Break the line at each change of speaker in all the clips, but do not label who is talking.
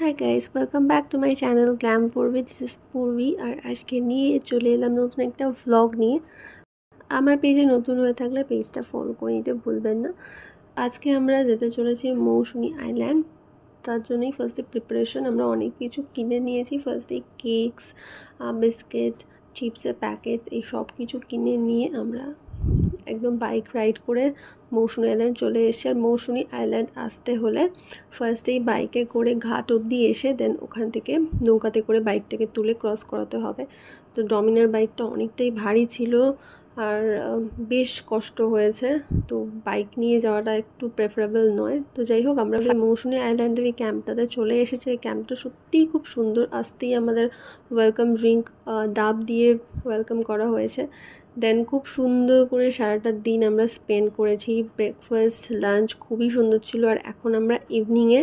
High guys, welcome back to my channel glam Purbi. This is Purbi. আর আজকে নিয়ে চলে এলাম নতুন একটা ভ্লগ নিয়ে। আমার পেজে নতুন হয়ে থাকলে পেজটা ফলো করে নিতে ভুলবেন না। আজকে আমরা যেতে চলেছি মৌসুনি আইল্যান্ড। তার জন্যই ফার্স্টে প্রিপারেশন আমরা অনেক কিছু কিনে নিয়েছি। ফার্স্টে কেকস, বিস্কিট, চিপসের প্যাকেটস এই সব কিছু কিনে নিয়ে আমরা একদম বাইক রাইড করে মৌসুনি আইল্যান্ড চলে এসেছি। আর মৌসুনি আইল্যান্ড আসতে হলে ফার্স্টেই বাইকে করে ঘাট অবধি এসে দেন ওখান থেকে নৌকাতে করে বাইকটাকে তুলে ক্রস করাতে হবে। তো ডমিনার বাইকটা অনেকটাই ভারী ছিল আর বেশ কষ্ট হয়েছে, তো বাইক নিয়ে যাওয়াটা একটু প্রেফারেবল নয়। তো যাই হোক, আমরা মৌসুনি আইল্যান্ডের এই ক্যাম্পটাতে চলে এসেছি। এই ক্যাম্পটা সত্যিই খুব সুন্দর। আসতেই আমাদের ওয়েলকাম ড্রিঙ্ক ডাব দিয়ে ওয়েলকাম করা হয়েছে। দেন খুব সুন্দর করে সারাটা দিন আমরা স্পেন্ড করেছি। ব্রেকফাস্ট, লাঞ্চ খুবই সুন্দর ছিল। আর এখন আমরা ইভিনিংয়ে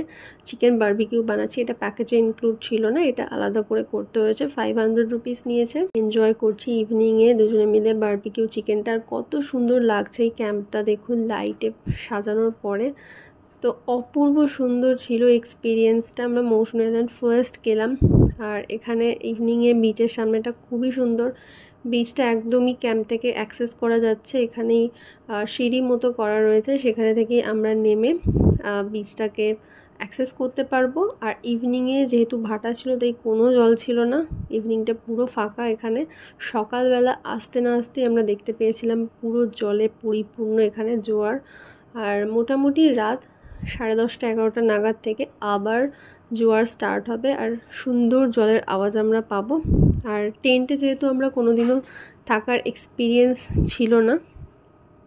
চিকেন বারবিকিউ বানাচ্ছি। এটা প্যাকেজে ইনক্লুড ছিল না, এটা আলাদা করে করতে হয়েছে। 500 রুপিস নিয়েছে। এনজয় করছি ইভিনিংয়ে দুজনে মিলে বারবিকিউ চিকেনটা। আর কত সুন্দর লাগছে এই ক্যাম্পটা, দেখুন লাইটে সাজানোর পরে। তো অপূর্ব সুন্দর ছিল এক্সপিরিয়েন্সটা। আমরা মৌসুনি আইল্যান্ড ফার্স্ট গেলাম। আর এখানে ইভিনিংয়ে বিচের সামনেটা খুবই সুন্দর। বিচটা একদমই ক্যাম্প থেকে অ্যাক্সেস করা যাচ্ছে। এখানেই সিঁড়ি মতো করা রয়েছে, সেখানে থেকেই আমরা নেমে বিচটাকে অ্যাক্সেস করতে পারবো। আর ইভিনিংয়ে যেহেতু ভাটা ছিল তাই কোনো জল ছিল না, ইভিনিংটা পুরো ফাঁকা। এখানে সকালবেলা আসতে না আসতেই আমরা দেখতে পেয়েছিলাম পুরো জলে পরিপূর্ণ এখানে জোয়ার। আর মোটামুটি রাত 10:30 11টা নাগাদ থেকে আবার জোয়ার স্টার্ট হবে আর সুন্দর জলের আওয়াজ আমরা পাবো। আর টেন্টে যেহেতু আমরা কোনোদিনও থাকার এক্সপিরিয়েন্স ছিল না,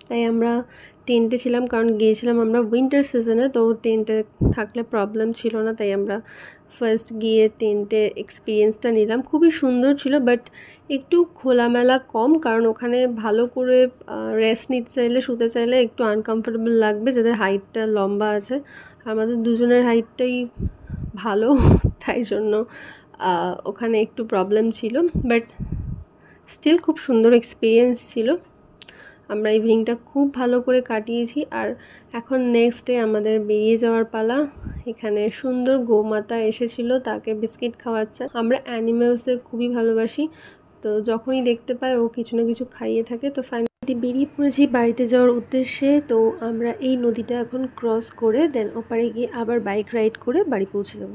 তাই আমরা টেন্টে ছিলাম, কারণ গিয়েছিলাম আমরা উইন্টার সিজনে, তো টেন্টে থাকলে প্রবলেম ছিল না। তাই আমরা ফার্স্ট গিয়ে টেন্টে এক্সপিরিয়েন্সটা নিলাম। খুবই সুন্দর ছিল, বাট একটু খোলামেলা কম, কারণ ওখানে ভালো করে রেস্ট নিতে চাইলে, শুতে চাইলে একটু আনকমফোর্টেবল লাগবে যাদের হাইটটা লম্বা আছে। আমাদের দুজনের হাইটটাই ভালো, তাই জন্য ওখানে একটু প্রবলেম ছিল, বাট স্টিল খুব সুন্দর এক্সপিরিয়েন্স ছিল। আমরা ইভিনিংটা খুব ভালো করে কাটিয়েছি। আর এখন নেক্সট ডে আমাদের বেরিয়ে যাওয়ার পালা। এখানে সুন্দর গোমাতা এসেছিল, তাকে বিস্কিট খাওয়াচ্ছে। আমরা অ্যানিমেলসদের খুবই ভালোবাসি, তো যখনই দেখতে পাই ও কিছু না কিছু খাইয়ে থাকে। তো ফাইনালি বেরিয়ে পড়েছি বাড়িতে যাওয়ার উদ্দেশ্যে। তো আমরা এই নদীটা এখন ক্রস করে দেন ওপারে গিয়ে আবার বাইক রাইড করে বাড়ি পৌঁছে যাব।